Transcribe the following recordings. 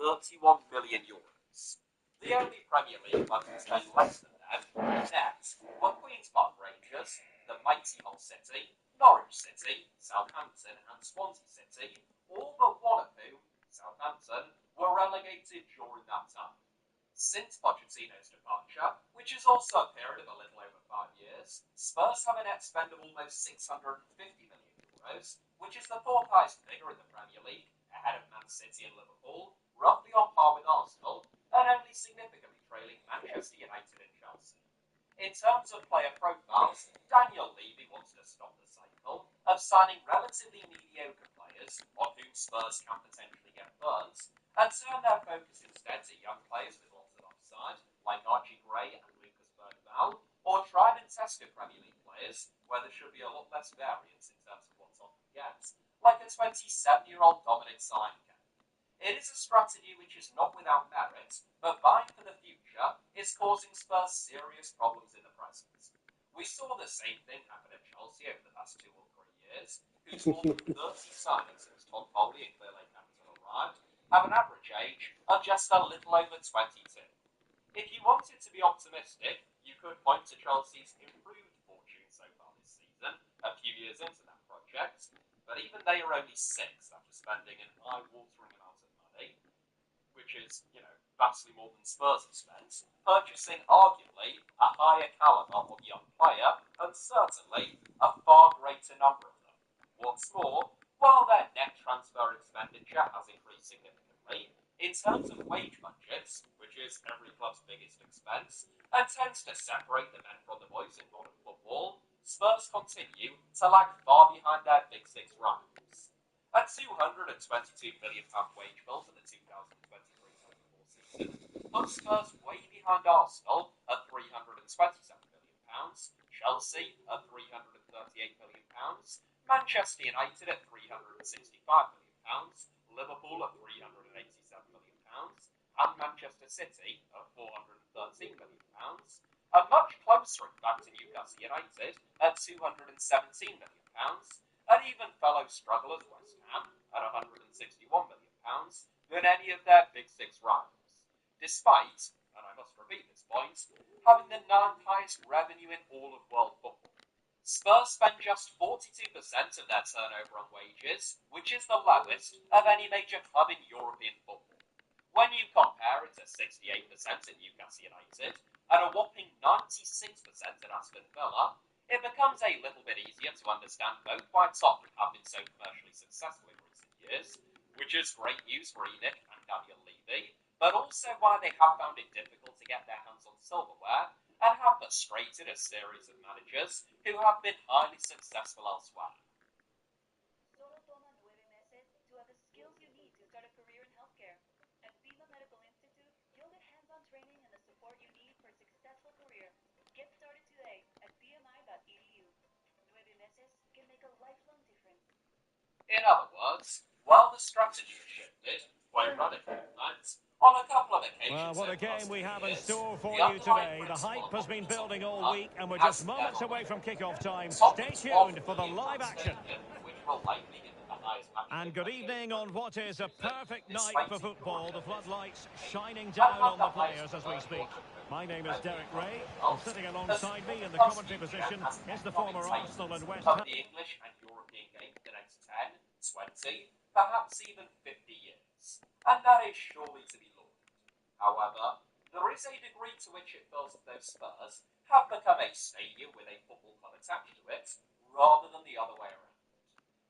€31 million. The only Premier League club to spend less than them, net, were Queen's Park Rangers, the mighty Hull City, Norwich City, Southampton and Swansea City, all but one of whom, Southampton, were relegated during that time. Since Pochettino's departure, which is also a period of a little over 5 years, Spurs have a net spend of almost €650 million, which is the fourth highest figure in the Premier League, ahead of Man City and Liverpool, roughly on par with Arsenal, and only significantly trailing Manchester United and Chelsea. In terms of player profiles, Daniel Levy wants to stop the cycle of signing relatively mediocre players on whom Spurs can potentially get burnt, and turn their focus instead to young players with lots of upside, like GgNoRaGe and Lucas Bergvall, or tried and tested Premier League players, where there should be a lot less variance in terms of what Tottenham gets, like a 27-year-old Dominic Solanke. It is a strategy which is not without merit, but buying for the future is causing Spurs serious problems in the present. We saw the same thing happen at Chelsea over the past 2 or 3 years, whose more than 30 signings since Todd Bowley and Clearlake Capital arrived have an average age of just a little over 22. If you wanted to be optimistic, you could point to Chelsea's improved fortune so far this season, a few years into that project, but even they are only 6th after spending an eye-watering amount of money, which is, vastly more than Spurs have spent, purchasing arguably a higher calibre of young player, and certainly a far greater number of them. What's more, while their net transfer expenditure has increased significantly, in terms of wage budgets, which is every club's biggest expense, and tends to separate the men from the boys in modern football, Spurs continue to lag far behind their Big Six rivals. A £222 million wage bill for the 2023-24 season puts Spurs way behind Arsenal at £327 million, Chelsea at £338 million, Manchester United at £365 million, Liverpool at £387 million, and Manchester City at £413 million, and much closer in fact to Newcastle United at £217 million, and even fellow strugglers West Ham at £161 million than any of their Big Six rivals, despite, and I must repeat this point, having the 9th highest revenue in all of world football. Spurs spend just 42% of their turnover on wages, which is the lowest of any major club in European football. When you compare it to 68% at Newcastle United and a whopping 96% at Aston Villa, it becomes a little bit easier to understand both why Tottenham have been so commercially successful in recent years, which is great news for Enoch and Daniel Levy, but also why they have found it difficult to get their hands on silverware and have frustrated a series of managers who have been highly successful elsewhere. Solo toma 9 meses to have the skills you need to start a career in healthcare. At Pima Medical Institute, you'll get hands-on training and the support you need for a successful career. Get started today at pmi.edu. 9 meses can make a lifelong difference. In other words, while the strategy has shifted, quite radically in fact, on a couple of occasions. Well, what a game we have in store for you today. The hype has been building all week, and we're just moments away from kick-off time. Stay tuned for the live action. And good evening on what is a perfect night for football. The floodlights shining down on the players as we speak. My name is Derek Ray, and sitting alongside me in the commentary position is the former Arsenal and West Ham. The English and European game for the next 10, 20, perhaps even 50 years. And that is surely to be lauded. However, there is a degree to which it feels that those Spurs have become a stadium with a football club attached to it, rather than the other way around.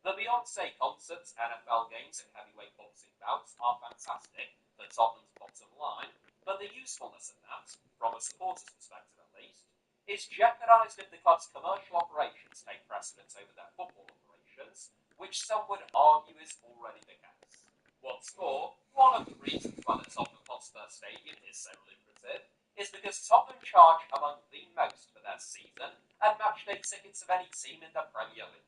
The Beyonce concerts, NFL games and heavyweight boxing bouts are fantastic for Tottenham's bottom line, but the usefulness of that, from a supporter's perspective at least, is jeopardised if the club's commercial operations take precedence over their football operations, which some would argue is already the case. What's more, one of the reasons why the Tottenham Hotspur Stadium is so lucrative is because Tottenham charge among the most for their season and matchday tickets of any team in the Premier League.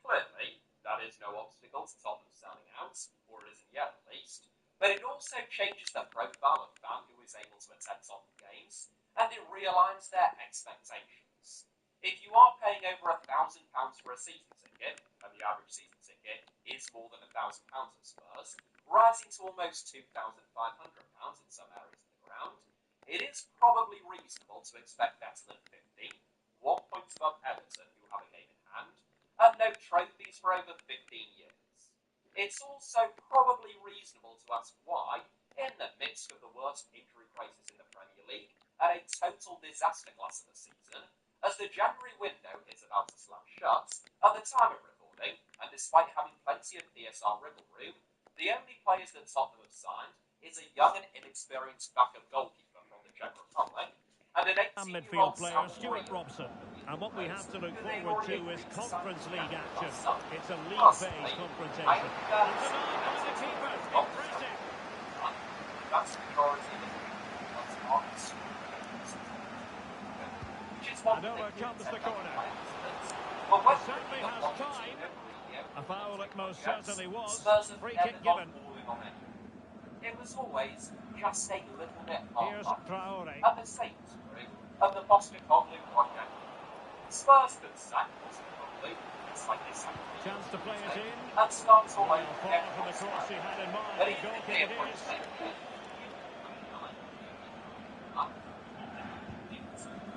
Clearly, that is no obstacle to Tottenham selling out, or it isn't yet at least, but it also changes the profile of fan who is able to attend Tottenham games, and it realigns their expectations. If you are paying over £1,000 for a season ticket, and the average season ticket is more than £1,000 at Spurs, rising to almost £2,500 in some areas of the ground, it is probably reasonable to expect better than 50, 1 point above Everton, who have a game in hand, and no trophies for over 15 years. It's also probably reasonable to ask why, in the midst of the worst injury crisis in the Premier League, and a total disaster class of the season, as the January window is about to slam shut, at the time of recording, and despite having plenty of PSR wriggle room, the only players that Tottenham have signed is a young and inexperienced backup goalkeeper from the Czech Republic, and an And 18-year-old midfield player South Stuart Korean. Robson. And what we have to look Who they've forward already to is agreed to sign Conference for League January action. last summer. It's a league-based Personally, I confrontation. think that And denied by the keeper. Impressive. That's the majority of the that's not which is one And over comes the corner. But when He certainly looking at has one time. team every year, A foul it most certainly was. Spurs have Free never kick got given. moving on it. It was always just a little bit Here's harder Traore. at the Sainsbury of the Postecoglou project. Spurs could sack Postecoglou, it's like they sacked Chance to play it in. and starts all Well, over far again. from the course he had in mind. But The even goal if kick they it approach is.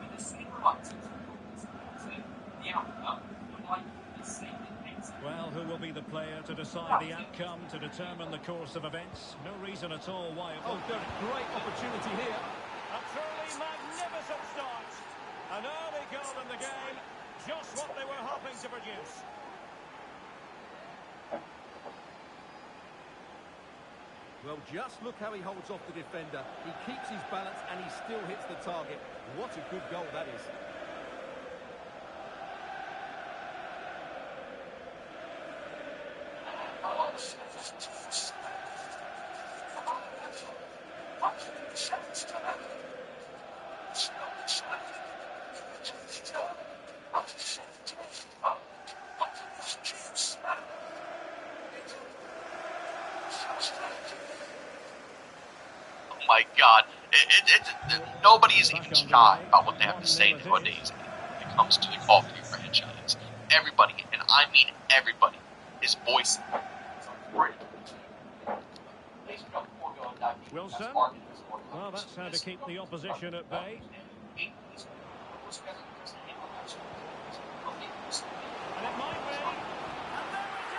with the same reluctance the outcome would likely be the same in England. Well, who will be the player to decide the outcome, to determine the course of events? No reason at all why it Oh, won't. Derek, great opportunity here. A truly magnificent start. An early goal in the game. Just what they were hoping to produce. Well, just look how he holds off the defender. He keeps his balance and he still hits the target. What a good goal that is. Oh my God, nobody is even shy about what they have to say nowadays when it comes to the Call of Duty franchise. Everybody, and I mean everybody, is voicing. Wilson. Well, that's how to keep the opposition at bay. And it might be. And there it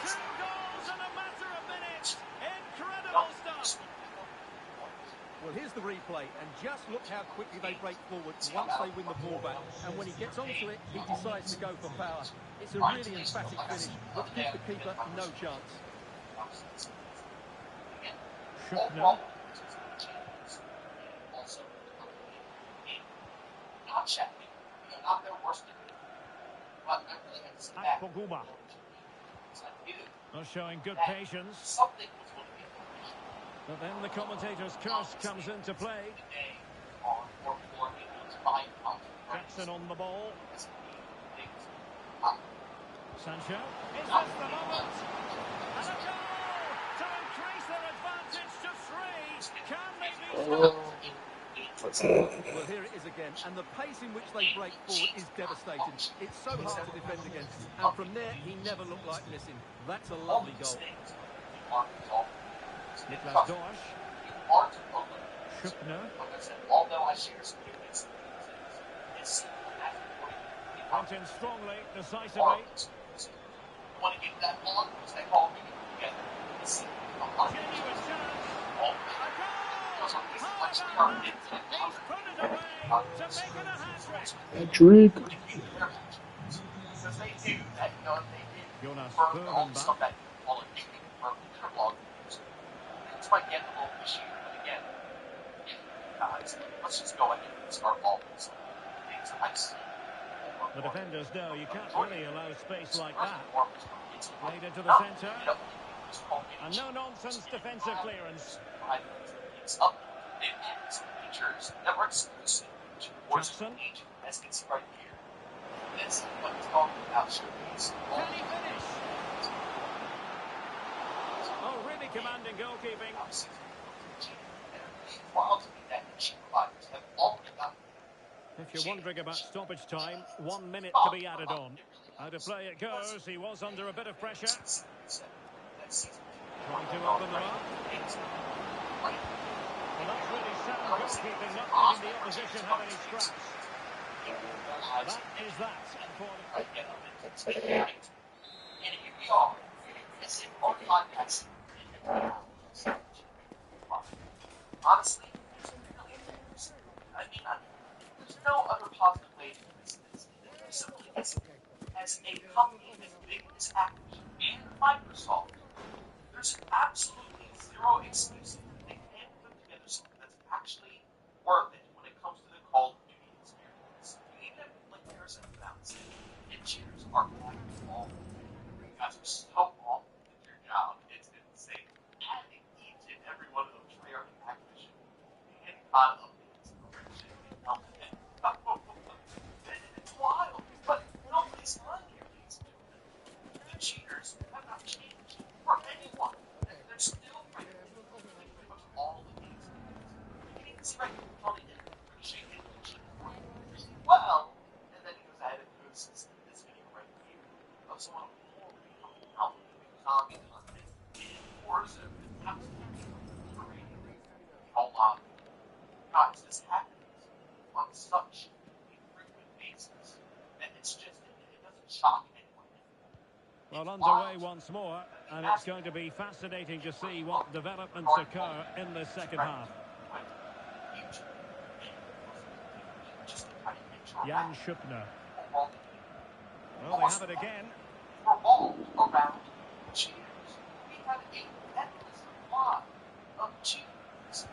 is! 2 goals in a matter of minutes. Incredible stuff. Well, here's the replay, and just look how quickly they break forward once they win the ball back. And when he gets onto it, he decides to go for power. It's a really emphatic finish, but gives the keeper no chance. Shukner. Akpoguma. Not showing good patience. But then the commentator's curse comes into play. Jackson on the ball. Sancho. Is this the moment? And a goal to increase their advantage to 3. Can they be stopped? Well, here it is again, and the pace in which they break forward is devastating. It's so hard to defend against, and from there, he never looked like missing. That's a lovely goal. Niklas Dorsch. Shukner. Went in strongly, decisively. Want to get that on? They call me together. Genuine chance. He's put it away to make it a hat-trick. Because they do that, Jonas for Furman stuff back. that all in for catalog. It's might get a little this year, but again, guys, let's just go ahead and start all this. Things I see. The defenders know you can't really allow space like that. Played into the centre. And no-nonsense defensive clearance. It's up. It has features that were exclusive to Jackson. as it's right here. This is what it's talking about. Can he finish? Oh, really commanding goalkeeping. If you're wondering about stoppage time, 1 minute to be added on. How to play it goes, he was under a bit of pressure. Trying to open them up. Well, that's really sound goalkeeping, not letting the opposition have any scraps. That is that for the... And here we are. It's in our podcast. Honestly, it's really embarrassing. I mean, there's no other positive way to this. There simply isn't. As a company as big as Activision and Microsoft, there's absolutely zero excuse that they can't put together something that's actually worth it when it comes to the Call of Duty experience. Even if like players have announced it, and cheaters are back involved. You guys are so awful at your job. It's insane. Adding each and every one of those rare Activision and COD updates over shit and helping it. It's wild, but nobody's lying here, ladies and gentlemen. The cheaters have not changed for anyone. They're still practicing pretty much all of these things. You can even see right here, probably didn't appreciate it when cheating worked really well, and then he goes ahead and posts this video right here of someone horribly coming out doing zombie content in Forza with absolutely overrated. Hold on. Guys, this happens on such a frequent basis that it's just, it doesn't shock anyone anymore. Well, underway once more, and it's going to be fascinating to see what developments occur in the second half. Jan Schupner. Well, they have it again. Revolved around cheaters. We have a endless supply of cheaters.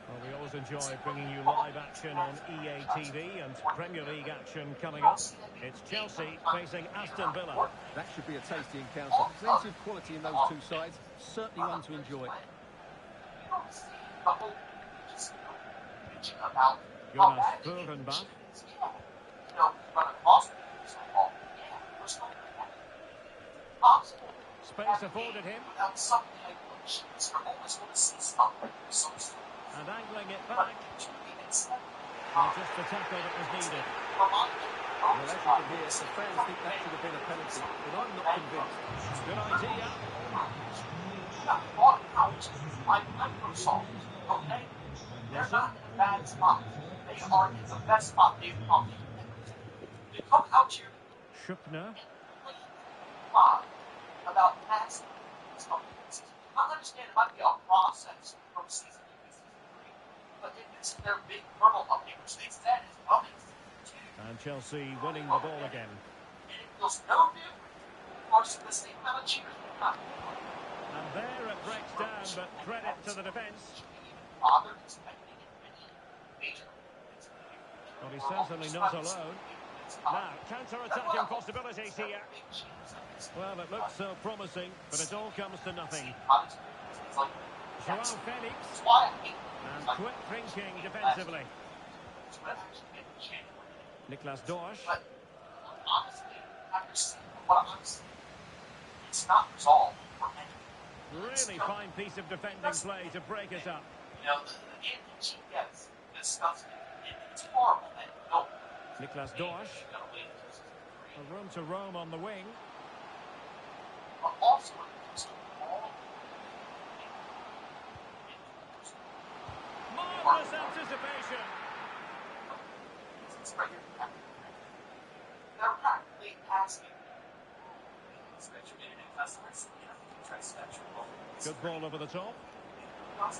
Well, we always enjoy bringing you live action on EA TV and Premier League action coming up. It's Chelsea facing Aston Villa. That should be a tasty encounter. Plenty of quality in those two sides. Certainly one to enjoy. You don't see the whole just bitching about Jonas Furrenbach. Run across the ball. Yeah, there's no possible. Space afforded him. Without some type of chance, you're always going to see something of some sort. And angling it back. And just the tackle that was needed. Well, as you can hear, the fans think that should have been a penalty, but I'm not convinced. Good idea. Bought out by Microsoft. Okay? They're not in a bad spot. They are in the best spot they've come in. They come out here Schupner. about passing these companies. I understand it might be a process from season 2 to season 3, but if it's their big kernel update, which they said is coming season 2. And Chelsea winning the ball again. And it feels no different. Of course, the same amount of cheaters we've got. And there it breaks down, but credit to the defence. Father expecting any major. Well, he's certainly not alone. Now, counter-attacking possibilities here. Well, it looks so promising, but it all comes to nothing. Joao Felix. And quick thinking defensively. Niklas Dorsch. But honestly, after seeing what I'm seeing, it's not resolved for anyone. Really fine piece of defending play to break it up. You know, the anti-cheat gets disgusting. It's horrible that no. Niklas Dorsch. A room to roam on the wing. But also, when it comes to all Marvelous anticipation. it's right here. They're practically asking special internet customers, you know, to try special. Good ball over the top. It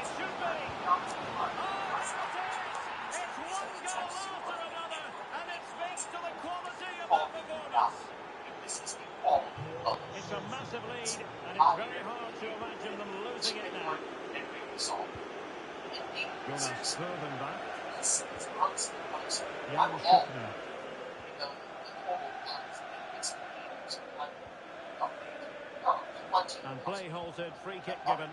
should be. It's one goal after another, and it speaks to the quality of the performance. It's a massive lead, and it's very hard to imagine them losing it now. Jonas Furrenbach. Jan Schupner. And play halted, free kick given.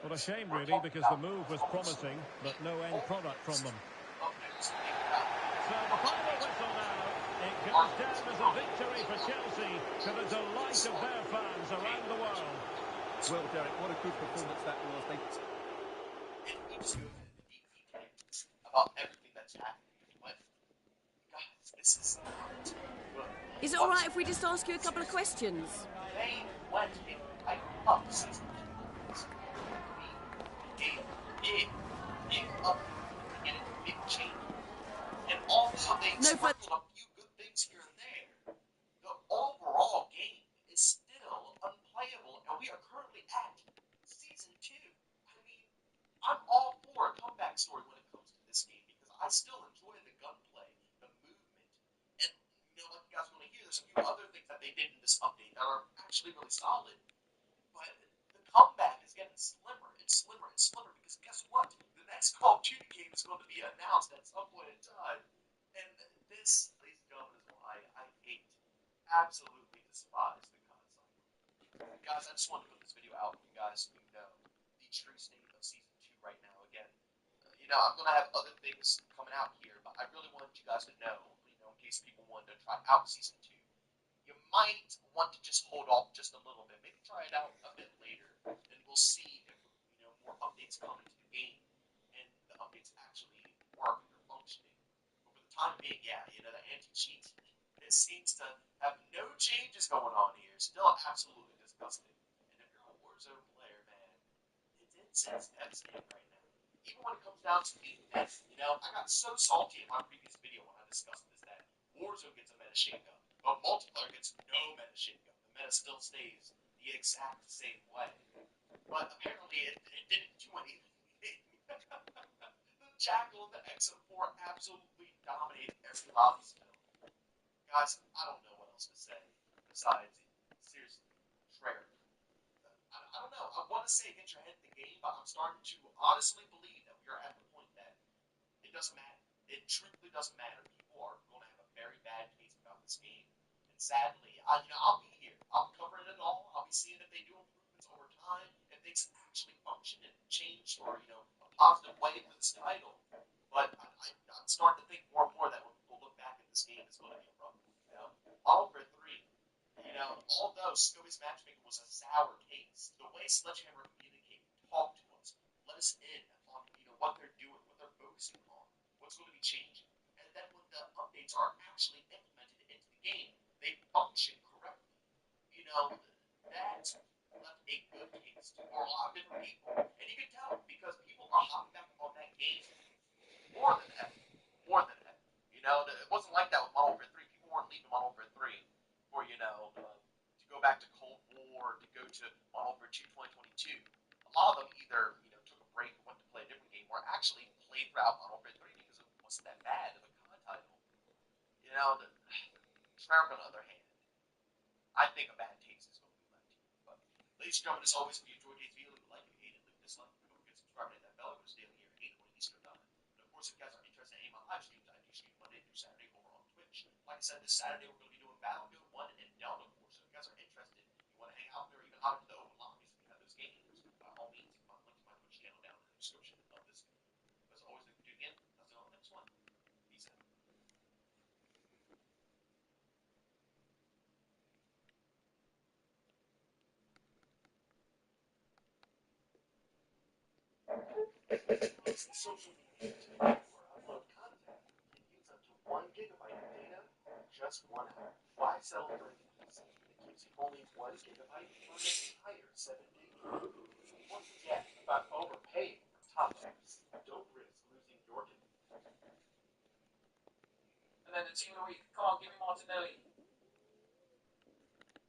Well, a shame really, because the move was promising, but no end product from them. So the final whistle now. It goes down as a victory for Chelsea, to the delight of their fans around the world. Well, Derek, what a good performance that was. It gives you the details about everything that This is not good. Is it all right if we just ask you a couple of questions? They went in right up season 2. Big upgrade and a big change. And although they sprinkled a few good things here and there, the overall game is still unplayable, and we are currently at season 2. I mean, I'm all for a comeback story when it comes to this game because I still enjoy the gunplay, the movement, and like you guys want to hear, there's a few other things that they did in this update that are actually really solid. But the comeback is getting slimmer and slimmer and slimmer because guess what? The next Call of Duty game is going to be announced at some point in time. And this, ladies and gentlemen, is why I hate, absolutely despise the COD cycle. Guys, I just wanted to put this video out for you guys so you know the true state of Season 2 right now. Again, I'm going to have other things coming out here, but I really wanted you guys to know, in case people wanted to try out Season 2. You might want to just hold off just a little bit. Maybe try it out a bit later, and we'll see if more updates come into the game, and the updates actually work and are functioning. But for the time being, the anti-cheat, it seems to have no changes going on here. Still absolutely disgusting. And if you're a Warzone player, man, it's devastating right now. Even when it comes down to the death, I got so salty in my previous video when I discussed this that Warzone gets a meta shakeup. But multiplayer gets no meta shakeup. The meta still stays the exact same way. But apparently it didn't do anything. The Jackal and the XM4 absolutely dominated every lobby spell. Guys, I don't know what else to say besides, seriously, Treyarch. I don't know. I want to say get your head in the game, but I'm starting to honestly believe that we are at the point that it doesn't matter. It truthfully doesn't matter. People are going to have a very bad taste about this game. And sadly, I'll be here. I'll be covering it all. I'll be seeing if they do improvements over time, if things actually function and change for, a positive way for this title. But I'm starting to think more and more that when people look back at this game, it's going to be a rough. All over 3, although Scobie's matchmaking was a sour case, the way Sledgehammer communicated, talked to us, let us in on, what they're doing, what they're focusing on, what's going to be changing. And then when the updates are actually implemented into the game, they function correctly. That left a good taste for a lot of different people. And you can tell because people are hopping back on that game more than ever. More than ever. It wasn't like that with Modern Warfare 3. People weren't leaving Modern Warfare 3 for, to go back to Cold War, to go to Modern Warfare 2 2022. A lot of them either, took a break and went to play a different game, or actually played throughout Modern Warfare 3 because it wasn't that bad of a COD title. Treyarch, on the other hand, I think a bad taste is going to be left here. But, ladies and gentlemen, as always, if you enjoyed today's video, leave a like, if you hated, leave a dislike. Don't forget to subscribe and hit that bell. It goes daily here at 8 in the Eastern Time. And, of course, if you guys are interested in any of my live streams, I do stream Monday through Saturday over on Twitch. Like I said, this Saturday we're going to be doing Battlefield 1 and Delta Force. So if you guys are interested, you want to hang out there, even hop into the open lobbies if you have those games, by all means, you can find a link to my Twitch channel down in the description of this video. As always, if you do again, I'll see you on the next one. Peace out. Social media where I upload content can use up to 1 gigabyte of data in just 1 hour. Why settle for a PC that gives you only 1 gigabyte for an entire 7-day period? Once again, about overpaying for top-ups, don't risk losing your connection. And then the team of the week, come on, give me Martinelli.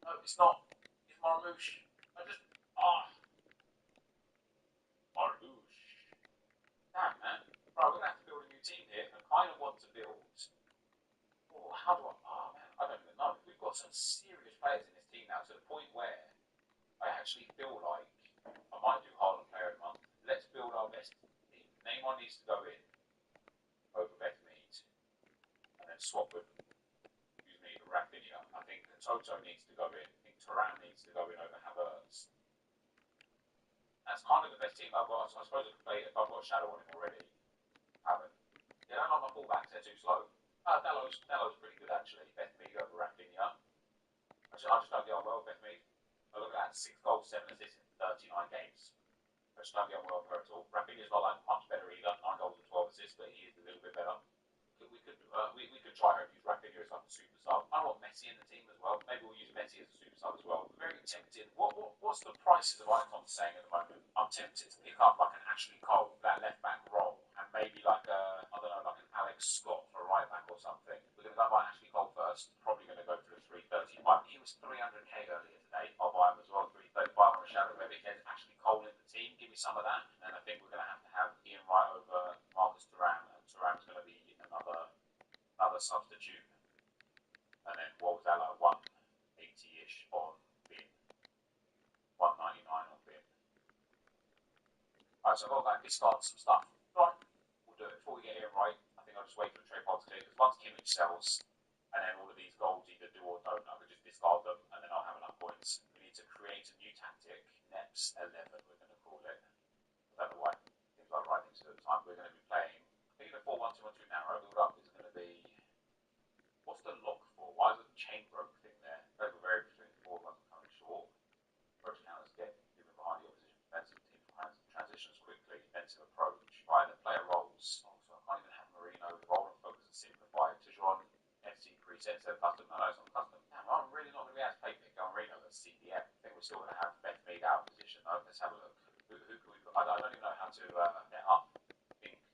No, it's not. It's Marmouche. Marmouche. Damn, man. Right, we're going to have to build a new team here. I kind of want to build... how do I... man, I don't even know. We've got some serious players in this team now to the point where I actually feel like I might do Haaland Player of the Month. Let's build our best team. Neymar needs to go in over Bethmead. And then swap with Rafinha. I think Toto needs to go in. I think Turan needs to go in over Havertz. That's kind of the best team I've got. So I suppose I could play if I've got a shadow on him already. Haven't. They don't like my fullbacks, they're too slow. Dalot's pretty good actually. Bethmead over Rafinha. I just don't get on well with Bethmead. I look at that, 6 goals, 7 assists in 39 games. I just don't get on well with her at all. Rafinha's not like much better either. 9 goals and 12 assists, but he is a little bit better. We could try her and use Rafinha. Messi in the team as well. Maybe we'll use Messi as a super sub as well. Very tempted. What's the prices of icons saying at the moment? I'm tempted to pick up like an Ashley Cole, that left back role, and maybe like I don't know, like an Alex Scott for a right back or something. We're going to go buy Ashley Cole first. Probably going to go for the 335. He was 300k earlier today. I'll buy him as well. 335 on a shadow. Maybe there's Ashley Cole in the team. Give me some of that. And I think we're going to have Ian Wright over Marcus Thuram, and Thuram's going to be another substitute. And then what was that, like 180-ish on bin, 199 on bin. Alright, so I've got to go and discard some stuff. Right, we'll do it before we get here right. I think I'll just wait for the trade pod to clear, because once Kimmich sells, and then all of these goals either do or don't, I could just discard them, and then I'll have enough points. We need to create a new tactic, NEPS 11 we're going to call it. I don't know why, seems like the right thing to do at the time. We're going to be playing, I think the 4-1-2-1-2 narrow build up is going to be, what's the lock for? Why is it the chain broke thing there? Those were very between forwards coming short. Approach counters get moving behind the opposition defensive team transitions quickly, defensive approach. Right, the player rolls. Also, I can't even have Marino roll and focus and simplify. Tijuan FC presets their custom. No, it's not custom. Damn, I'm really not going to be able to play Pico Marino as CDM. I think we're still going to have Beth Mead out of position though. Let's have a look. Who can we put? I don't even know how to get up.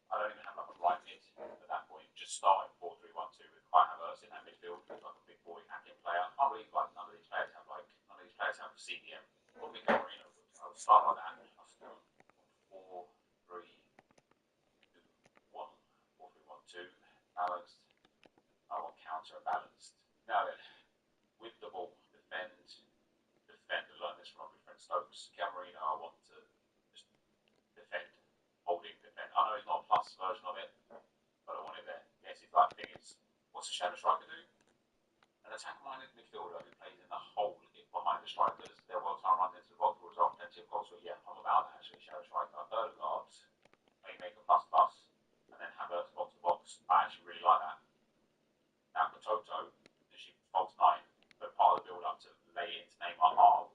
I don't even have like a right mid at that point. Just starting 4-3-1-2 with Kai Havertz in that midfield, who's like a big boy hacking player. I can't believe like none of these players have CDM. Or Miguel Marino would. I would start like that. I'll start 4-3-2-1, 4-3-1-2, balanced. I want counter and balanced. Now then, with the ball, defend. I learned this from my good friend Stokes. Miguel Marino, I want to just defend. Holding defend. I know it's not a plus version of it, but I want it there. Yes, his like thing is, what's a shadow striker do? An attack-minded midfielder who plays in the hole behind the strikers. They're well time runs into the box, will result in plenty of goals. So yeah, I'm about that actually. Shadow striker, Erdegaard, Playmaker plus, and then Havertz box to box. I actually really like that. Now for Toto, she false 9, but part of the build-up to lay into Neymar.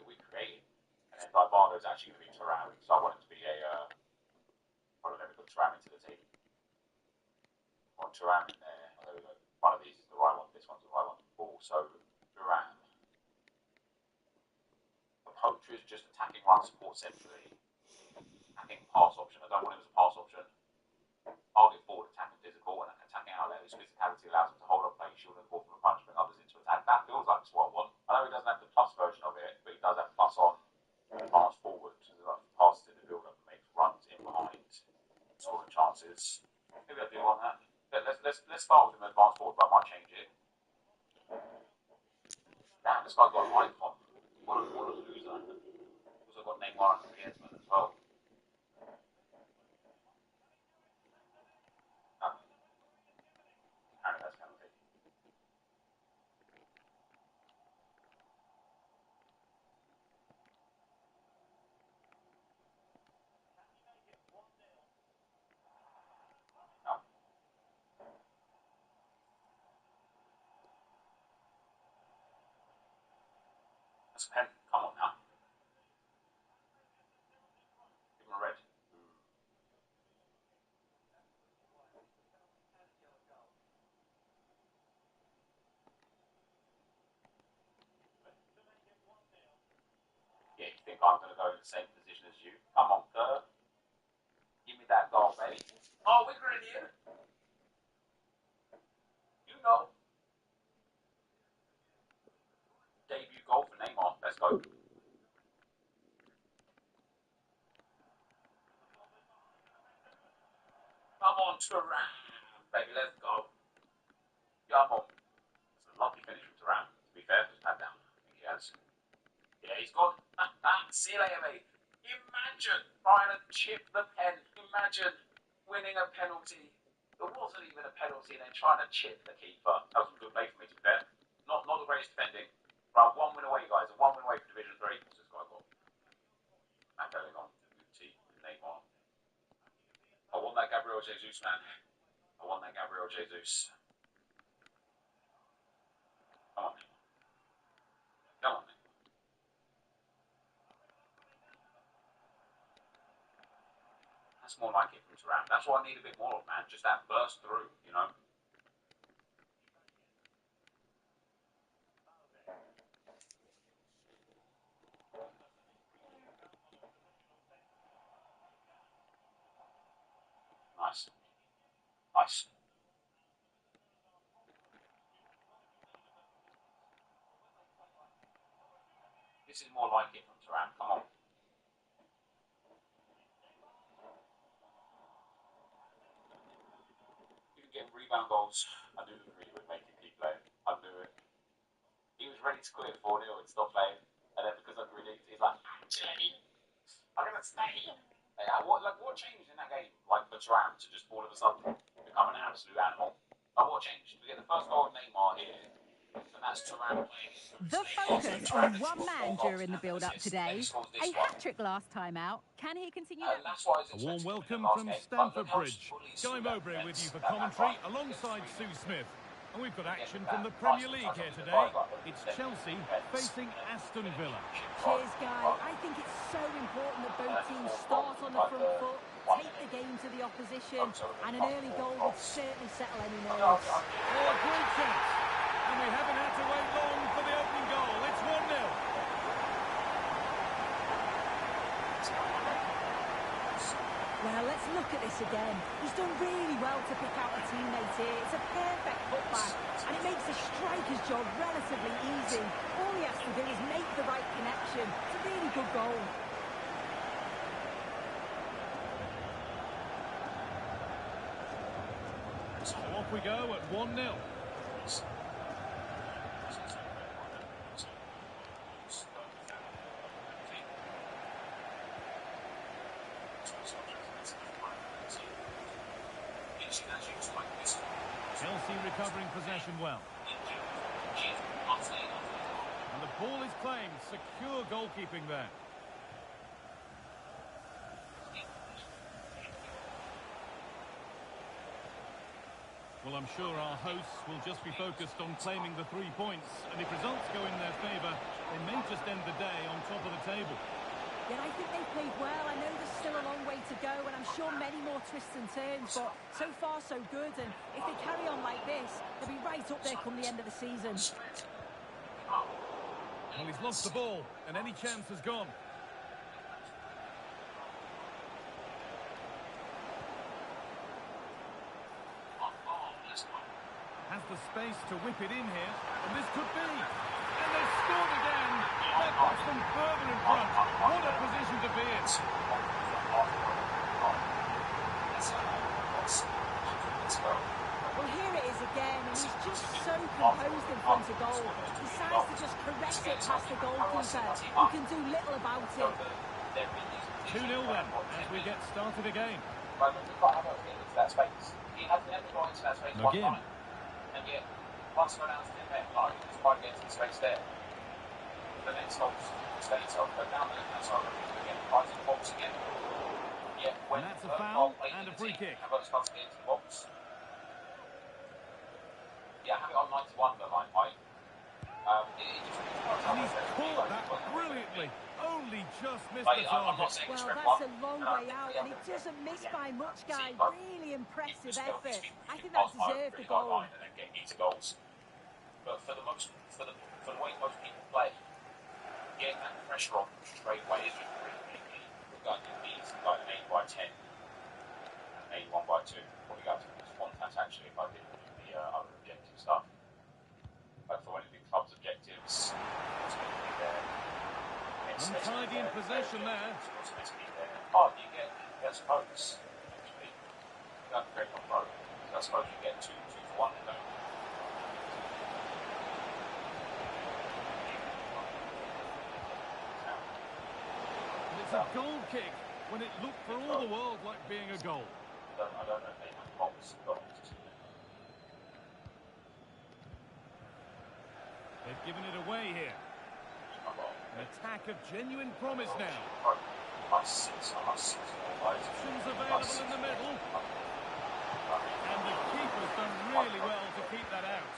We created, and then Barbardo's actually going to be Thuram, so I want it to be a. Hold on, let me put Thuram into the team. I want Thuram in there. Oh, there we go. One of these is the right one. This one's the right one. Also, Thuram. The poacher is just attacking run support centrally. Attacking pass option. I don't want him as a pass option. I'll get forward, attacking physical, and attacking outlet. His physicality allows him to hold on play, shield and ball from a punch, bring others into attack. That feels like it's what I want. I know he doesn't have the plus version of it, but he does have plus on pass forward. So like passes in the build up and makes runs in behind, scoring chances. Maybe I do want that. Let's start with an advanced forward, but I might change it. Damn, this guy's got an icon. What a loser. Also got Neymar and Griezmann as well. Apparently that's penalty. No. That's a pen. Come on now. Give him a red. Yeah, you think I'm going to go in the same position as you? Come on, Kerr. Give me that goal, baby. Oh, we're in here. You know. Debut goal for Neymar. Let's go. Come on, Thuram. Baby, let's go. Come on. It's a lovely finish from Thuram. To be fair, just pad down. I think he has. Yeah, he's gone. See you later, mate. Imagine trying to chip the pen. Imagine winning a penalty. There wasn't even a penalty. penalty and then trying to chip the keeper. That was a good play for me, to be fair. Not the greatest defending. Right, 1 win away, guys. 1 win away for Division 3. What's this guy got? And going on. Guti, Neymar. I want that Gabriel Jesus, man. I want that Gabriel Jesus. Come on, Neymar. Come on, Neymar. That's more like it from Thuram. That's what I need a bit more of, man. Just that burst through, you know? Nice. Nice. This is more like it from Thuram. Come on. You can get rebound goals. I do agree with making keep playing. I do it. He was ready to quit 4-0 and stop playing. And then because I'm really, he's like, actually, I'm going to stay. What changed in that game? Like for Thuram to just all of a sudden become an absolute animal. What changed? We get the first goal of Neymar here. And that's Thuram playing. The focus on one man during the build-up today. A hat-trick last time out. Can he continue that? A warm welcome from Stamford Bridge. Guy Mowbray with you for commentary alongside Sue Smith. And we've got action from the Premier League here today. It's Chelsea facing Aston Villa. Cheers, Guy. I think it's so important that both teams start on the front foot, take the game to the opposition, and an early goal would certainly settle any nerves. Oh, great chance. And we haven't had to wait long for the opening goal. It's 1-0. Well, let's look at this again. He's done really well to pick out a teammate here. It's a perfect putback, and it makes the striker's job relatively easy. All he has to do is make the right connection. It's a really good goal. So off we go at 1-0. Chelsea recovering possession well. And the ball is claimed. Secure goalkeeping there. Well, I'm sure our hosts will just be focused on claiming the 3 points. And if results go in their favour, they may just end the day on top of the table. Yeah, I think they've played well. I know there's still a long way to go, and I'm sure many more twists and turns, but so far so good. And if they carry on like this, they'll be right up there come the end of the season. Well, he's lost the ball, and any chance has gone. Has the space to whip it in here, and this could be. And they've scored again. That puts them further in front. What a position to be in. Well, here it is again, and he's just so composed in front of goal. He decides to just caress it past the goalkeeper, who can do little about it. 2-0 then, as we get started again. McGinn. And yet, once I go down to 10 men, I can just try to get to the space there. The next box stays up, go down there, that's how I repeat again. Right in the box again. Yeah, when And that's a foul and a free kick. Have those cuts get into the box. Yeah, have it on 91 the line, Mike. And he's caught that brilliantly. Only just missed Mate, the I'm not target. saying it's Well, red that's one. a long way out, and it doesn't miss by much, Guy. Really impressive effort. I think that deserved the goal. And then get easy goals. But for the way most people play, getting that pressure on straight away is just really, really key. We've got these like 8 by 10 and 81 by 2. Probably go to this one. That's actually if I did the other objective stuff. But for when it becomes objectives, it's going to be there. Untidy in possession there. Oh, you get spokes. Actually, you don't create on road. So I suppose you get 2 for 1 and don't. And it's a goal kick when it looked for all the world like being a goal. I don't know if they have box goals. They've given it away here. An attack of genuine promise now. Options available in the middle. And the keeper's done really well to keep that out.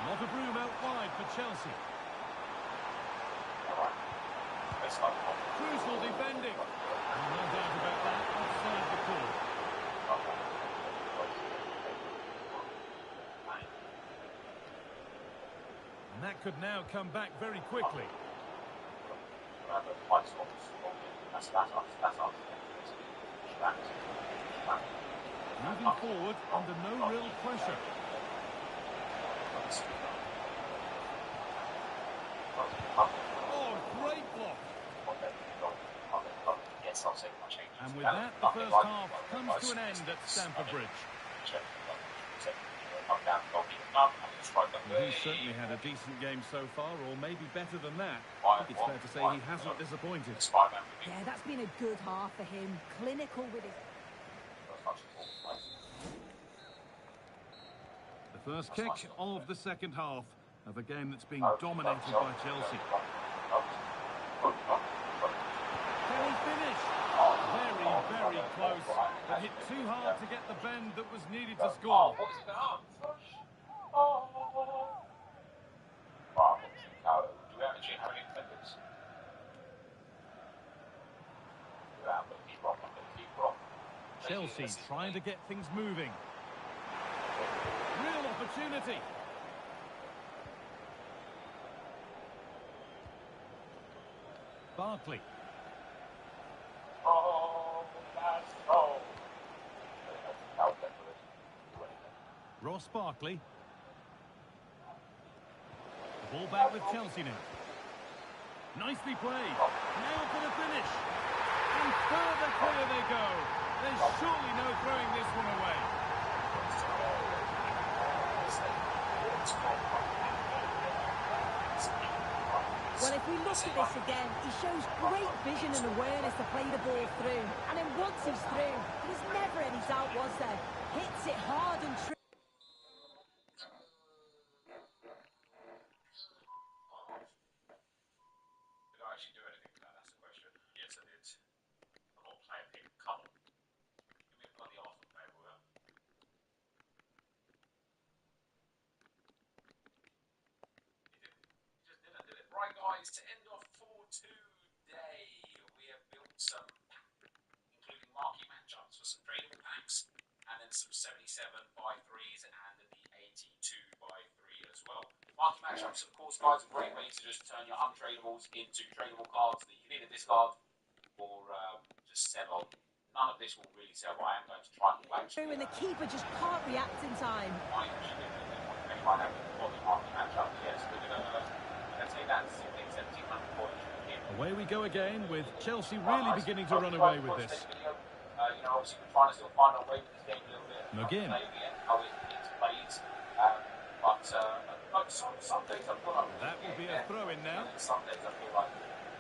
Not a broom out wide for Chelsea. Crucial defending. No doubt about that, offside the call. And that could now come back very quickly. Moving forward under no real pressure. Oh, great block. And with that, the first half comes to an end at Stamford Bridge. He's certainly had a decent game so far, or maybe better than that. I think it's fair to say he hasn't disappointed. Yeah, that's been a good half for him. Clinical with his... The first kick of the second half of a game that's been dominated by Chelsea. Can he finish? Very, very close, but hit too hard to get the bend that was needed to score. Do we actually have any defenders? Chelsea trying to get things moving. Real opportunity. Barkley. Ross Barkley. The ball back with Chelsea now. Nicely played. Now for the finish. And further clear they go. There's surely no throwing this one away. Well, if we look at this again, he shows great vision and awareness to play the ball through. And then once he's through, there's never any doubt, was there? Hits it hard and true. Did I actually do anything with that? That's the question. Yes, I did. I'm not playing pick. Come on. Give me a bloody Arsenal player, will you? He just didn't, did it? Right, guys, to end off for today, we have built some, including marquee matchups for some tradable packs, and then some 77 by 3s and the 82 by 3 as well. Marquee matchups, of course, guys, a great way to just turn your untradables into tradable cards that you can either discard or just sell on. None of this will really sell, but I am going to try and actually. And the keeper just can't react in time. I actually didn't want to have a marquee matchup. Yes, we're going to take that 1700 points. Away we go again with Chelsea really beginning to run away with this. Obviously we're trying to still find our way with this game a little bit. McGinn. How it plays. But some days I feel like That will be a throw-in now. some days I feel like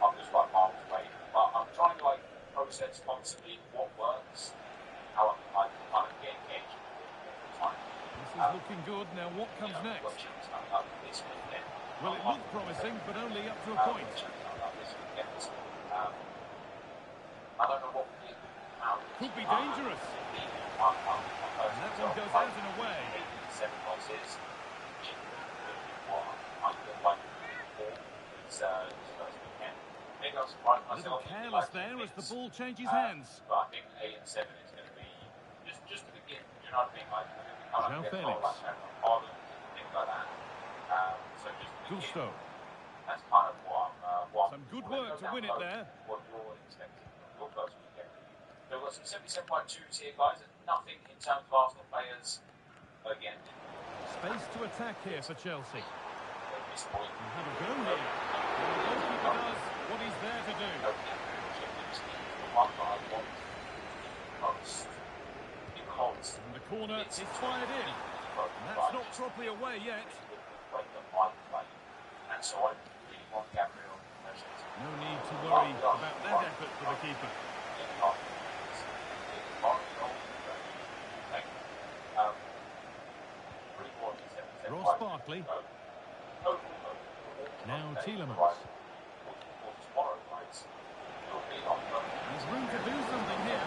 I'm just like miles away. But I'm trying to process constantly what works, how I can kind of get engaged with the time. This is looking good. Now what comes next? Well, it looked promising, but only up to a point. I don't know what we did. Could be dangerous. And that one goes out and away. 7 losses. A little careless there as the ball changes hands. But I think 8 and 7 is going to be just to begin. You know what I mean? João Felix. Things like that. So just to begin, Gusto. that's kind of what Some good work to win it there. What you're expecting. Your first weekend. There were some 77.2s here, guys. Nothing in terms of Arsenal players. Again. Space to attack here for Chelsea. This point. And have a go here. And the goalkeeper does what he's there to do. And the corner is fired in. And that's not properly away yet. No need to worry about that effort for the keeper. quickly. Hopefully, Now Tielemans. tomorrow, guys. It'll be on the There's room to do something here.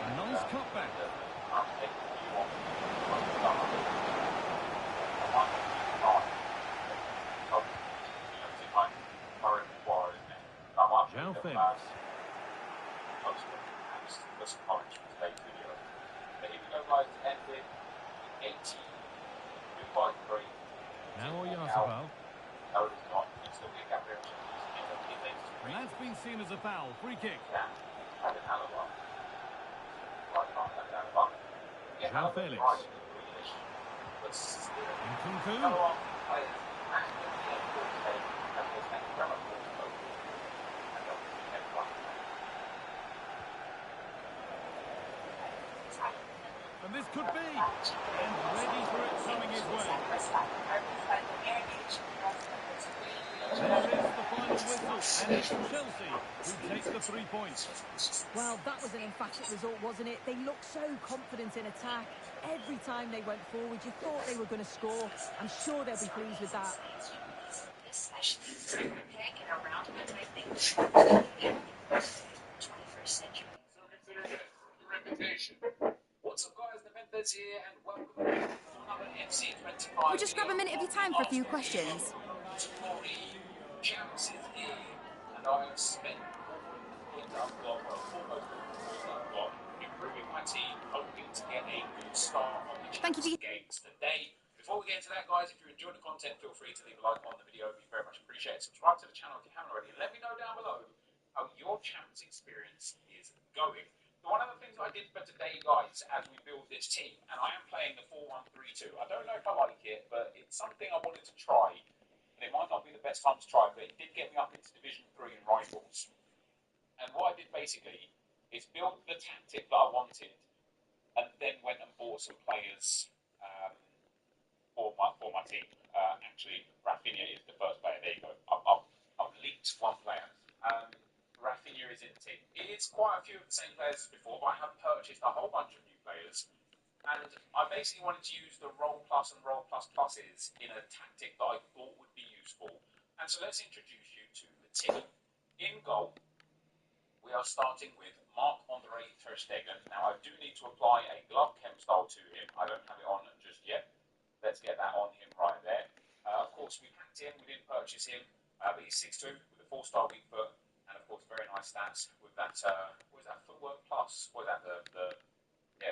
A nice cutback. João Felix. Now Oyarzabal. No, it's not. It's still being Gabriel. And that's been seen as a foul. Free kick. João Felix. Nkunku. And this could be. And ready for it coming his way. There is the final whistle. And it's Chelsea who take the 3 points. Well, that was an emphatic result, wasn't it? They looked so confident in attack. Every time they went forward, you thought they were going to score. I'm sure they'll be pleased with that. This session, pick and around it, I think, 21st century. Reputation. What's up, guys? The Memphis here, and welcome to another FC 25. We'll just grab a minute of your time for a few questions. Champs is here, and I have spent improving my team, hoping to get a good start on the Thank you for games today. Before we get into that, guys, if you enjoyed the content, feel free to leave a like on the video. It'd be very much appreciated. Subscribe to the channel if you haven't already. Let me know down below how your champs experience is going. One of the things I did for today, guys, as we build this team, and I am playing the 4-1-3-2. I don't know if I like it, but it's something I wanted to try. And it might not be the best time to try, but it did get me up into Division 3 in Rifles. And what I did basically is build the tactic that I wanted, and then went and bought some players for my team. Actually, Rafinha is the first player. There you go. I've leaked one player. Rafinha is in the team. It's quite a few of the same players as before, but I have purchased a whole bunch of new players. And I basically wanted to use the Roll Plus and Roll Plus Pluses in a tactic that I thought would be useful. And so let's introduce you to the team. In goal, we are starting with Marc-Andre Ter Stegen. Now, I do need to apply a glove chem style to him. I don't have it on just yet. Let's get that on him right there. Of course, we packed him. We didn't purchase him. But he's 6'2", with a 4-star weak foot. And, of course, very nice stats with that, what was that, Footwork Plus? What was that,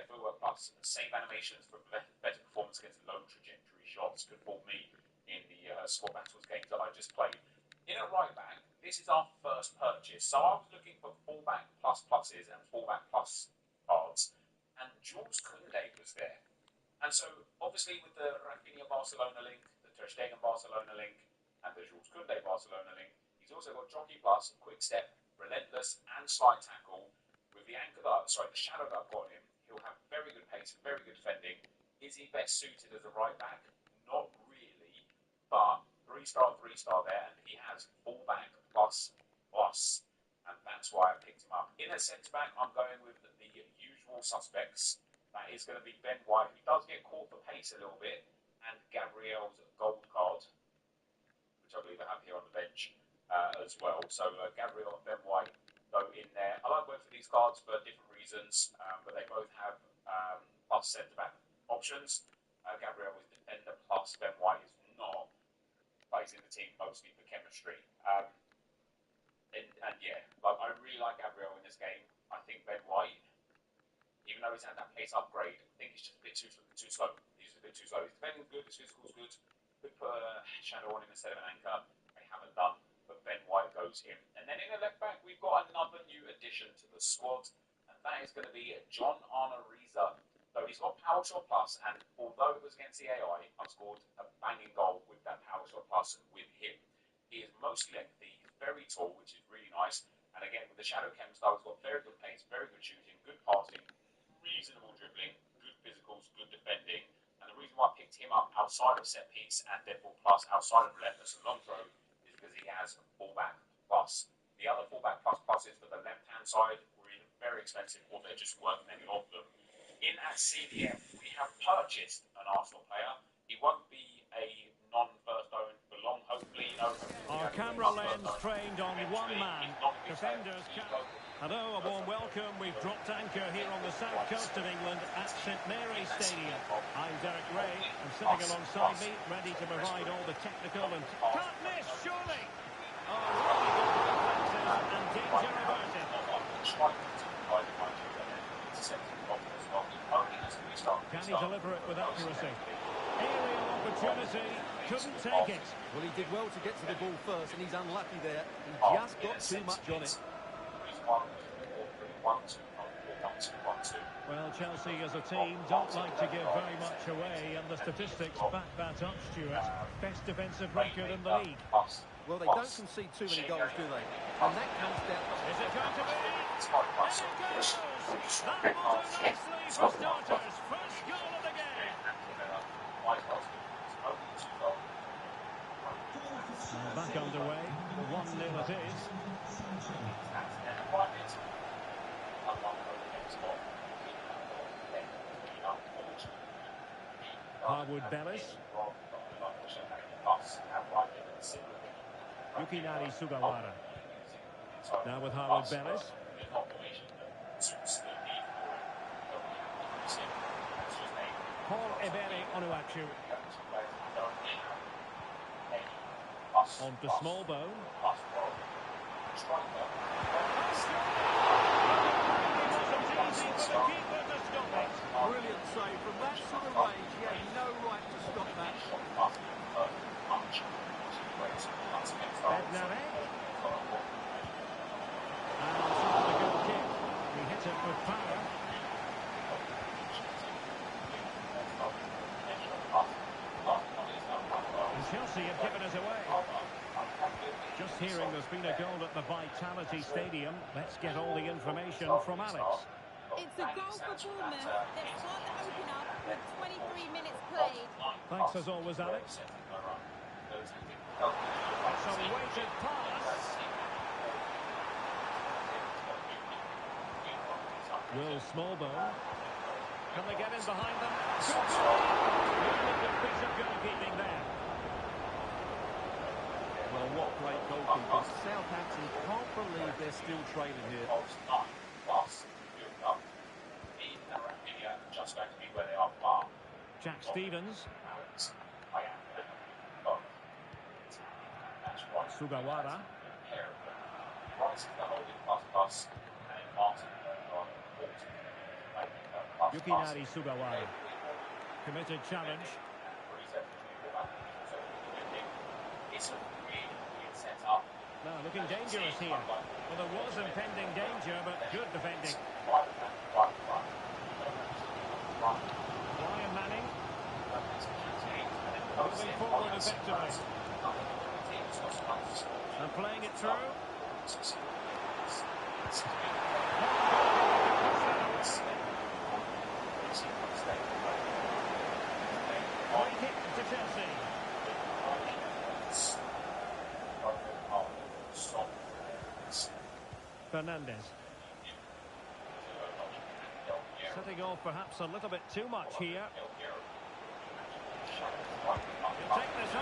Footwork Plus. Save animations for better performance against low trajectory shots could fault me in the squad battles games that I just played. In a right back, this is our first purchase. So I was looking for fullback plus pluses and fullback plus cards. And Jules Koundé was there. And so, obviously, with the Rafinha Barcelona link, the Ter Stegen Barcelona link, and the Jules Koundé Barcelona link, he's also got Jockey Plus, Quick Step, Relentless, and Slide Tackle. With the the shadow that I've got him, he'll have very good pace and very good defending. Is he best suited as a right back? Not really, but 3-star there, and he has fullback plus, and that's why I picked him up. In a centre back, I'm going with the usual suspects. That is going to be Ben White. He does get caught for pace a little bit, and Gabriel's gold card, which I believe I have here on the bench as well. So Gabriel and Ben White go in there. I like both of these cards for different reasons, but they both have plus centre-back options. Gabriel is defender plus, Ben White is not, but he's in the team mostly for chemistry. And yeah, I really like Gabriel in this game. I think Ben White, even though he's had that pace upgrade, I think he's just a bit too slow. He's a bit too slow. His defending's good, his physical's good. Could put a shadow on him instead of an anchor. They haven't done, but Ben White goes in. And then in the left back, we've got another new addition to the squad, and that is going to be John Arnariza. So he's got Power Shot Plus, and although it was against the AI, I've scored a banging goal with that Power Shot Plus with him. He is mostly lengthy, he's very tall, which is really nice. And again, with the Shadow Chem style, he's got very good pace, very good shooting, good passing, reasonable dribbling, good physicals, good defending. And the reason why I picked him up outside of set piece and therefore plus outside of relentless and long throw is because he has fullback plus. The other fullback pluses for the left hand side were either very expensive or there just weren't many of them. In at CDM, we have purchased an Arsenal player. He won't be a non-first owned for long, hopefully. Our camera lens trained on one man. Defenders can... Hello, a warm welcome. We've dropped anchor here on the south coast of England at St Mary's Stadium. I'm Derek Ray, and sitting alongside me, ready to provide all the technical and... Can't miss, surely! Oh, really good reflexes and danger averted. Can he deliver it with accuracy? Aerial opportunity, couldn't take it. Well, he did well to get to the ball first, and he's unlucky there. He just got too much on it. Well, Chelsea as a team don't like to give very much away, and the statistics back that up, Stuart. Best defensive record in the league. Well, they don't concede too many goals, do they? And that comes down... Is it going to be? There it goes! That will do nicely for starters. First goal of the game. Back underway. 1-0 it is. Harwood-Bellis. Yukinari Sugawara. Now with Harwood-Bellis. Paul Ebere Onuachu. On to Smallbone. Brilliant save. From that sort of range, he had no right to stop that. Bednarek. And a good kick. He hit it with power. And Chelsea have given us away. Just hearing there's been a goal at the Vitality Stadium. Let's get all the information from Alex. It's a goal for Bournemouth. They've scored the opener with 23 minutes played. Thanks as always, Alex. It's a weighted pass. Will Smallbone. Can they get in behind them? Really good piece of goalkeeping there. Well, what great goalkeeping. Southampton can't believe they're still trailing here. Jack Stevens. Sugawara. Yukinari Sugawara. Committed challenge. Now looking dangerous here. Well, there was impending danger, but good defending. Ryan Manning. Moving forward effectively. And playing it through. Free kick to Chelsea. Fernandez. Setting off perhaps a little bit too much here. He'll take this on.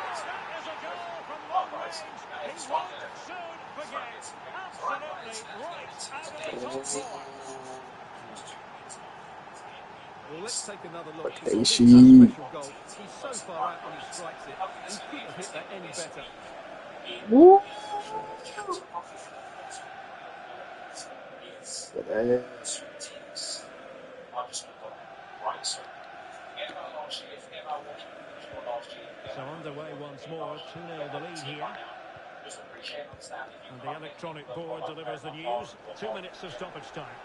Oh, that is a goal from long range. He won't soon forget. Absolutely right out of the top corner. Well, let's take another look. This is a special goal. He's so far out when he strikes it. He couldn't have hit that any better. Woo! So underway once more, 2-0 the lead here. And the electronic board delivers the news. 2 minutes of stoppage time.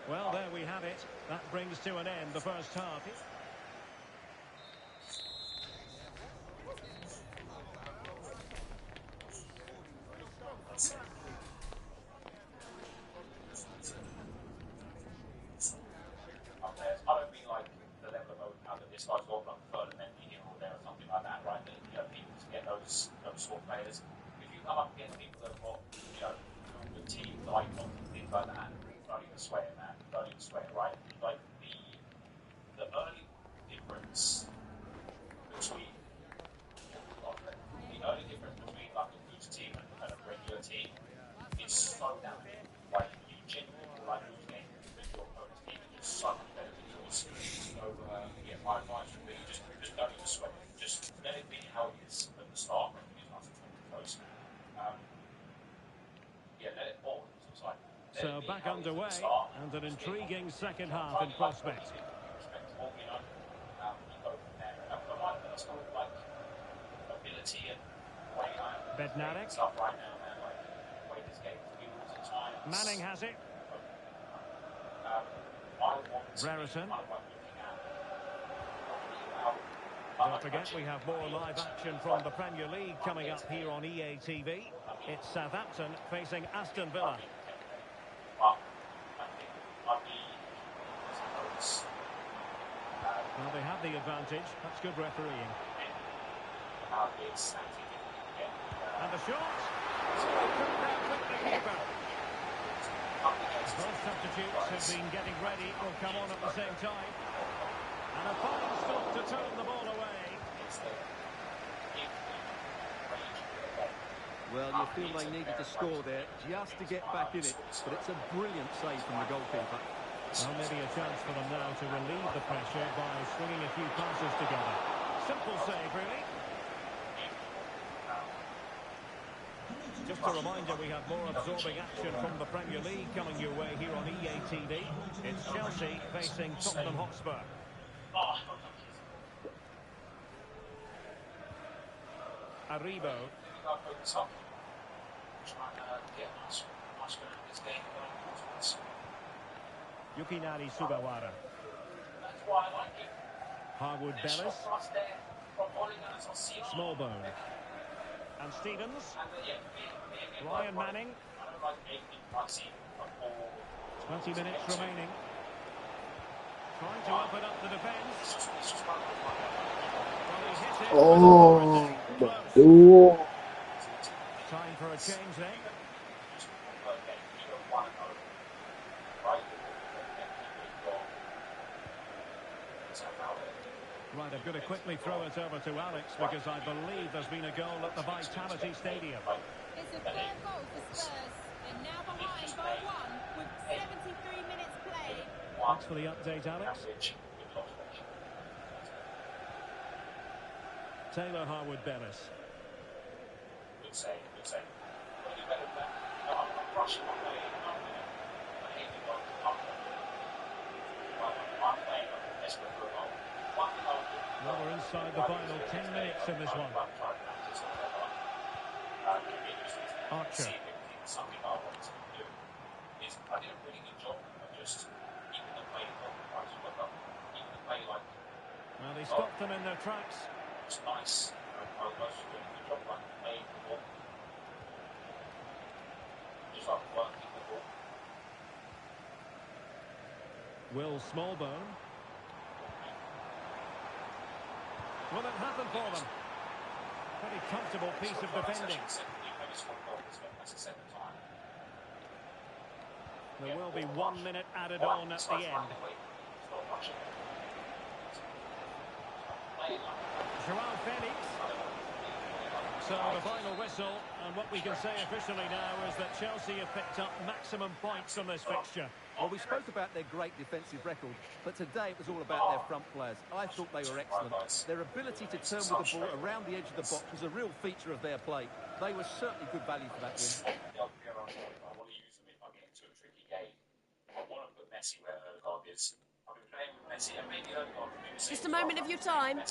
Well, there we have it. That brings to an end the first half. I don't mean like the level of overpower that this guy's got, like third and then medium or there or something like that, right? That, you know, people to get those sort of players. If you come up against people that have got, you know, good teams, like things like that, back underway and an intriguing second half in prospect. Bednarik. Manning has it. Brereton. Don't forget we have more live action from the Premier League coming up here on EA TV. It's Southampton facing Aston Villa. Well, they have the advantage. That's good refereeing. And the shot. Both substitutes have been getting ready. Will come on at the same time. And a fine stop to turn the ball away. Well, you feel they needed to score there just to get back in it, but it's a brilliant save from the goalkeeper. Well, maybe a chance for them now to relieve the pressure by swinging a few passes together. Simple save, really. Just a reminder, we have more absorbing action from the Premier League coming your way here on EA TV. It's Chelsea facing Tottenham Hotspur. Aribo. Yukinari Sugawara. Harwood Bellis. Smallbone. And Stevens. Ryan Manning. 20 minutes remaining. Trying to open up the defence. Well, he hit it. Oh, Close. Time for a change then. Right, I'm going to quickly throw it over to Alex because I believe there's been a goal at the Vitality Stadium. It's a third goal for Spurs. They're now behind by 1 with 73 minutes played. Thanks for the update, Alex. Taylor Harwood Bellis. Good save, good save. What do you better than that? No, I'm not rushing my way. I hate the one to come. I'm playing, I'm desperate for a goal. One thing I'll do. Well, we're inside the final 10 minutes in this one. Archer. Something I want to do is I did a really good job of just keeping the play on the price of up, keeping the play like. Well, they stopped them in their tracks. It's nice. I was doing a good job like playing the ball. Just like working the ball. Will Smallbone. Will it happen for them? Very comfortable piece of defending. There will be 1 minute added on at the end. Joao Felix. So the final whistle, and what we can say officially now is that Chelsea have picked up maximum points from this fixture. Well, we spoke about their great defensive record, but today it was all about their front players. I thought they were excellent. Their ability to turn with the ball around the edge of the box was a real feature of their play. They were certainly good value for that win. I want to use them if I get into a tricky game. I want to put Messi where Erdogan is. I've been playing with Messi and maybe Erdogan. Just a moment of your time.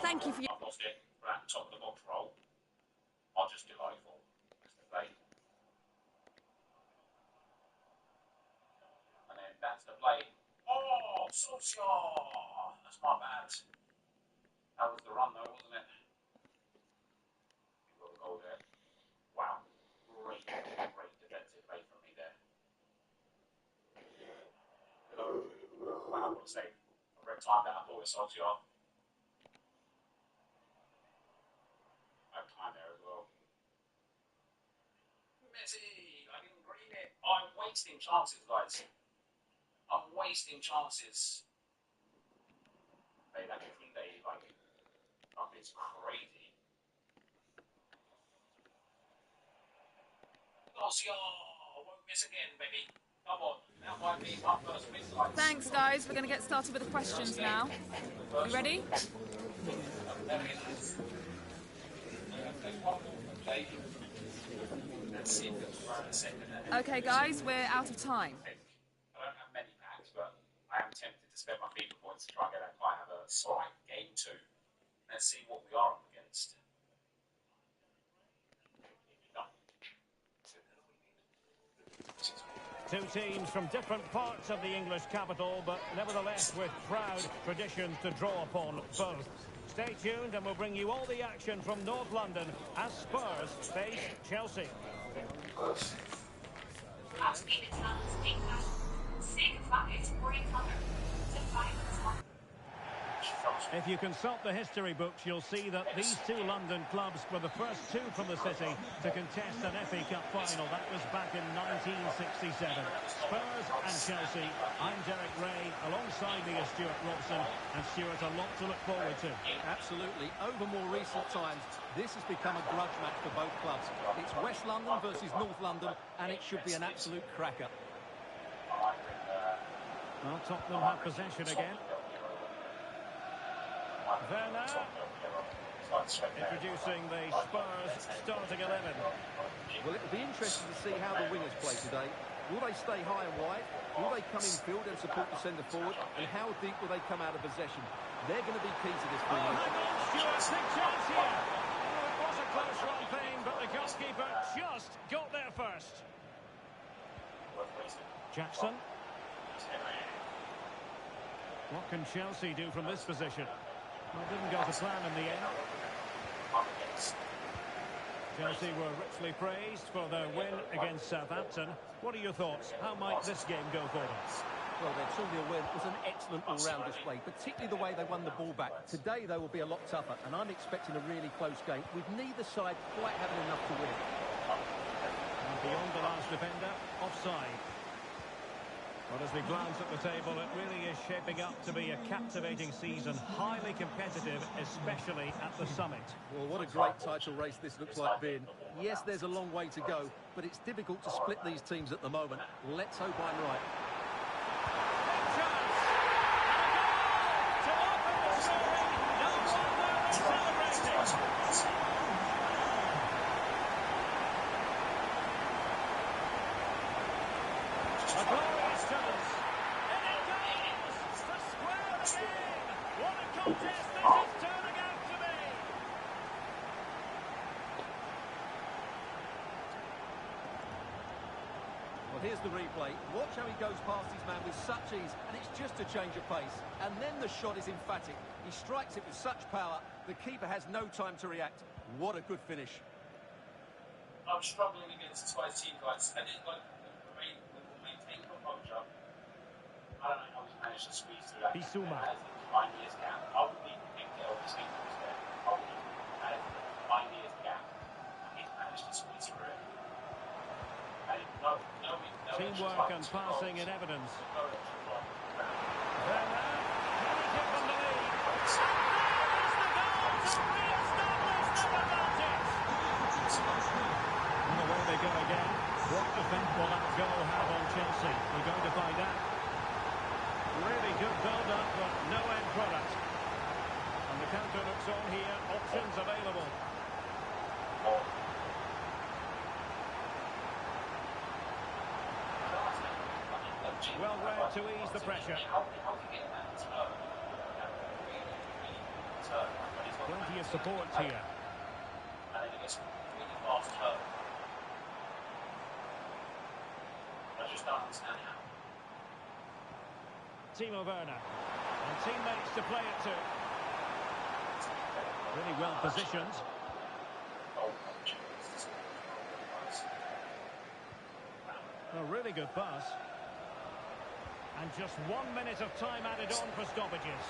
Thank you for your... I've lost it. We're at the top of the box roll. I'll just do for the play. And then that's the play. Oh, Solskjaer! That's my bad. That was the run though, wasn't it? You got the goal there. Wow. Great defensive play from me there. Wow, what a save. I read time that I thought it was Solskjaer. Time there as well. Messi, I didn't green it. I'm wasting chances, guys. I'm wasting chances. Hey, that different day, like it's crazy. Garcia won't miss again, baby. Come on, that might be my first win. Like, Thanks, guys. We're going to get started with the questions now. You ready? Okay, guys, we're out of time. I don't have many packs, but I am tempted to spend my FIFA points to try and get that quite have a slight game too. Let's see what we are up against. Two teams from different parts of the English capital, but nevertheless with proud traditions to draw upon both. Stay tuned and we'll bring you all the action from North London as Spurs face Chelsea. If you consult the history books, you'll see that these two London clubs were the first two from the city to contest an FA Cup final. That was back in 1967. Spurs and Chelsea. I'm Derek Ray. Alongside me is Stuart Robson. And Stuart, a lot to look forward to. Absolutely. Over more recent times, this has become a grudge match for both clubs. It's West London versus North London, and it should be an absolute cracker. Well, Tottenham have possession again. Werner, introducing the Spurs starting 11. Well, it'll be interesting to see how the wingers play today. Will they stay high and wide? Will they come in field and support the centre forward? And how deep will they come out of possession? They're going to be key to this Oh, formation. hang on, Stuart, big chance here. Oh, it was a close run thing, but the goalkeeper just got there first. Jackson. What can Chelsea do from this position? Well, it didn't go to plan in the end. Chelsea were richly praised for their win against Southampton. What are your thoughts? How might this game go for them? Well, they're truly aware it was an excellent all-round display, particularly the way they won the ball back. Today, they will be a lot tougher, and I'm expecting a really close game, with neither side quite having enough to win. And beyond the last defender, offside. Well, as we glance at the table, it really is shaping up to be a captivating season, highly competitive, especially at the summit. Well, what a great title race this looks like being. Yes, there's a long way to go, but it's difficult to split these teams at the moment. Let's hope I'm right. Big chance! And a goal to open the scoring. No wonder they're celebrating. A glorious chance. And it goes! The square again! What a contest this is turning out to be! Well, here's the replay. Watch how he goes past his man with such ease, and it's just a change of pace. And then the shot is emphatic. He strikes it with such power, the keeper has no time to react. What a good finish. I'm struggling against Spurs team, guys. And it, like, maintain composure. I don't know how he's managed to squeeze through that. Bissouma. 5 years gap. I would be thinking of this thing there. I would have 5 years gap. He's managed to squeeze through it. And no Teamwork and passing in evidence. No extra block. Werner, can he give them the lead? And there's the goal to re-establish the advantage. And away they go again. What effect will that goal have on Chelsea? We're going to find out. Really good build-up, but no end product. And the counter looks on here. Options available. Well read to ease the pressure. Plenty of support here. And then it gets really fast turn. I just don't understand how. Timo Werner. And teammates to play it to. Really well positioned. A really good pass. And just 1 minute of time added on for stoppages.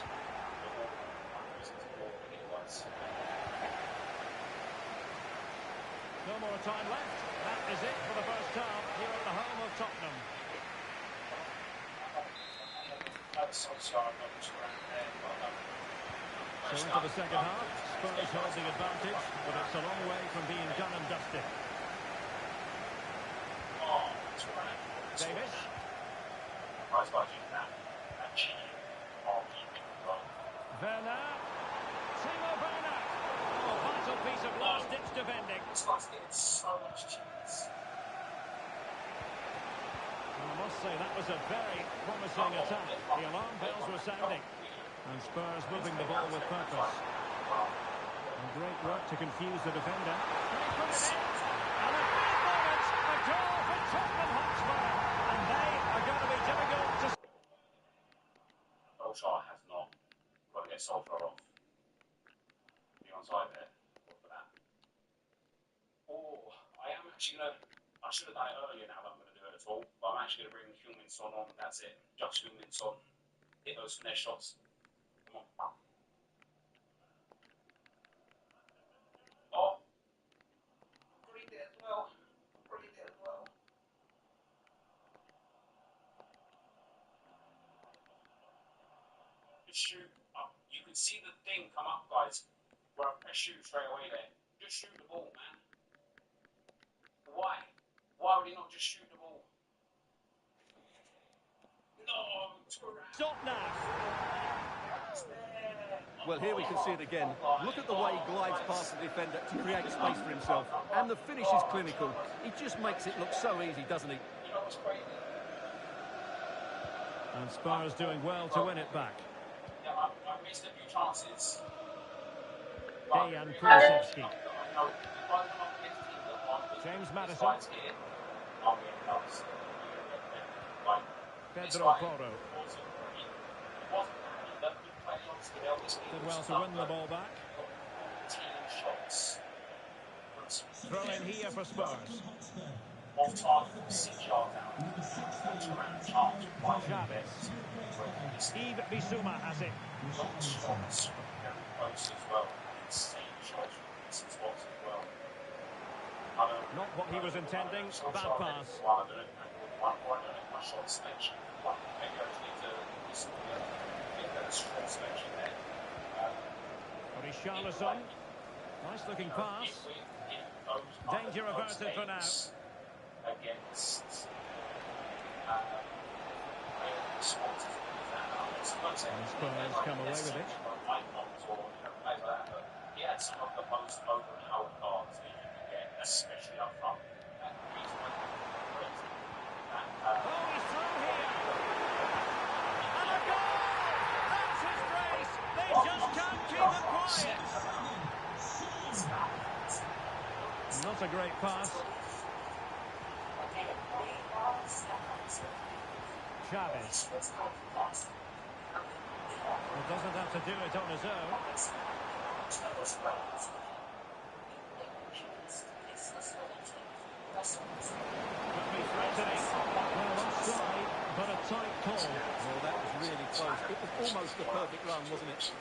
No more time left. That is it for the first half here at the home of Tottenham. So into the second half, Spurs hold the advantage, but it's a long way from being done and dusted. Davis. guys got to do that. And cheating while keeping as well. Werner. Timo Werner. Oh, vital piece of last-ditch defending. This guy's getting so much cheese. Well, I must say that was a very promising attack. The alarm bells were sounding. And Spurs moving the ball with purpose. And great work to confuse the defender. Can he put it in? And a big moment. A goal for Tottenham Hotspur. And they are going to be difficult to... Solskjaer has not got to get Solskjaer off. Be on side there. Look for that. Oh, I am actually going to... I should have done it earlier now that I'm going to do it at all. But I'm actually going to bring Heung-min Son on. That's it. Just Heung-min Son. Hit those finesse shots. Come on. Oh. Read it as well. Read it as well. Just shoot up. You can see the thing come up, guys. Where I shoot straight away there. Just shoot the ball, man. Why? Why would he not just shoot the ball? No, Stop now. Well, here we can see it again. Look at the way he glides past the defender to create space for himself. And the finish is clinical. He just makes it look so easy, doesn't he? And Spurs doing well to win it back. Yeah, I missed a few chances. Dejan Kulusevski. James Maddison. Pedro Porro. Did well to win the ball back. Throw in here for Spurs. Chavez. Yves Bissouma has it. Not what he was intending. Bad pass. Richarlison. Nice looking pass. Danger averted for now. Against Spurs come away with it. He had some of the most overpowered cards that you can get, especially up front. Oh, he's through here! And a goal! That's his brace! They just can't keep it quiet! Not a great pass. Chavez. He doesn't have to do it on his own. Could be threatening. Well, offside, but a tight call. Well, that was really close. It was almost the perfect run, wasn't it?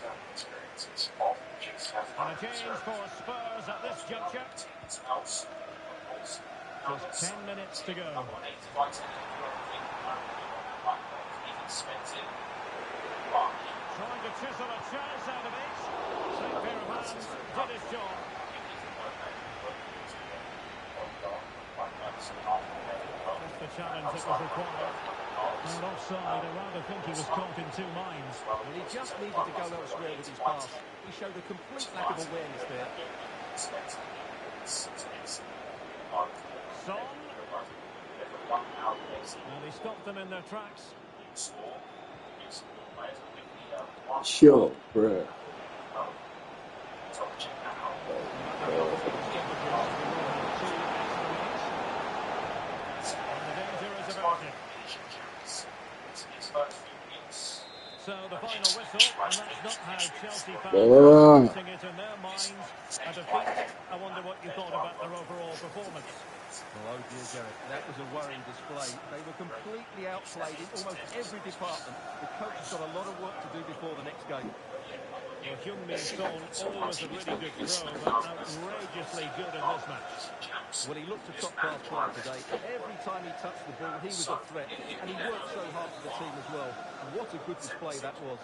And a change for Spurs at this juncture. Just 10 minutes to go. Trying to chisel a chance out of it. Same pair of hands did his job. Just the challenge that was required. And offside, I rather think he was caught in two minds. Well, he just needed to go elsewhere with his pass. He showed a complete lack of awareness there. Son. And he stopped them in their tracks. Sure, bro. So the final whistle, and that's not how Chelsea fans are putting it in their minds. A defeat. I wonder what you thought about their overall performance. Well, oh dear, Derek, that was a worrying display. They were completely outplayed in almost every department. The coach has got a lot of work to do before the next game. Well, Heung-min Son, always a really good throw, but outrageously good in this match. Well, he looked a top-class player today. Every time he touched the ball, he was a threat. And he worked so hard for the team as well. And what a good display that was.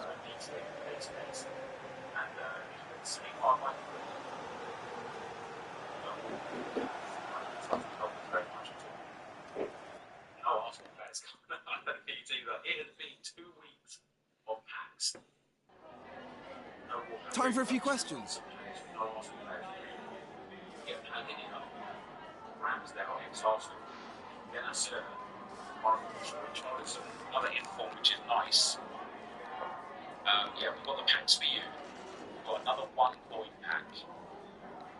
No Arsenal players coming. I don't think it's either. it had been 2 weeks of packs. No Walker. Time for a few questions. No Arsenal players. Get padded in up. Rams there on ex-Arsenal. Then that's Richarlison, another inform, which is nice. Yeah, we've got the packs for you. We've got another 1 coin pack.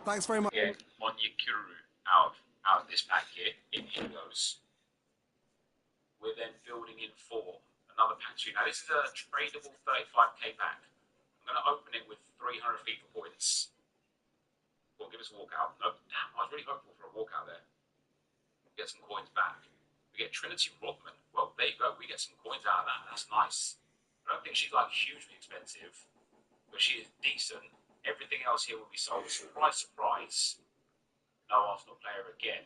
Thanks very much. Again, Onyekuru out of this pack here in Ingos. We're then building in 4. Another pack for you. Now, this is a tradable 35k pack. I'm going to open it with 300 FIFA points. Well, give us a walkout. No, damn, I was really hopeful for a walkout there. Get some coins back. We get Trinity Rodman. Well, there you go. We get some coins out of that. That's nice. I don't think she's like hugely expensive, but she is decent. Everything else here will be sold. Surprise, surprise. No Arsenal player again.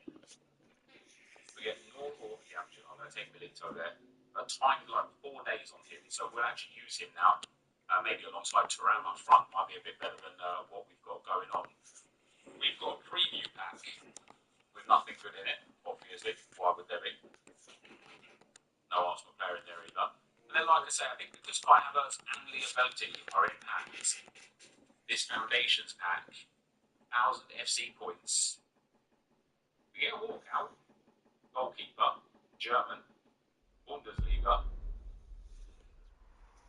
We get Normal. Yeah, I'm going to take Milito there. A time like 4 days on him, so we'll actually use him now. Maybe alongside Thuram up front might be a bit better than what we've got going on. We've got a preview pack with nothing good in it, obviously. Why would there be? No Arsenal player in there either. And then, like I say, I think because Kai Havertz and Liability are in packs, this Foundations pack, 1,000 FC points. We get a walkout. Goalkeeper, German, Bundesliga.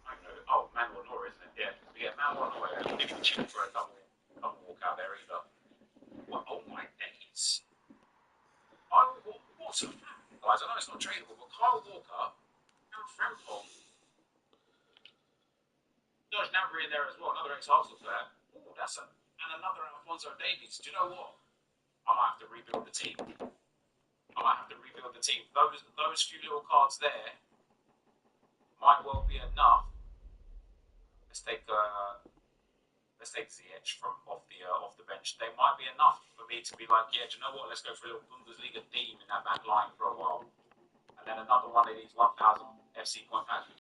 I don't know. Oh, Manuel Neuer, isn't it? Yeah. We get Manuel Neuer. I think we cheap for a double walkout there either. Well, oh my days. What's up, guys? I know it's not tradable, but Kyle Walker and Frimpong. Josh Navry in there as well, another ex-Arsenal player. Oh, and another Alphonso Davies. Do you know what? I might have to rebuild the team. Those few little cards there might well be enough. Let's take Ziyech from off the bench. They might be enough for me to be like, yeah, do you know what? Let's go for a little Bundesliga theme in that back line for a while. And then another one of these 1,000 FC point packs.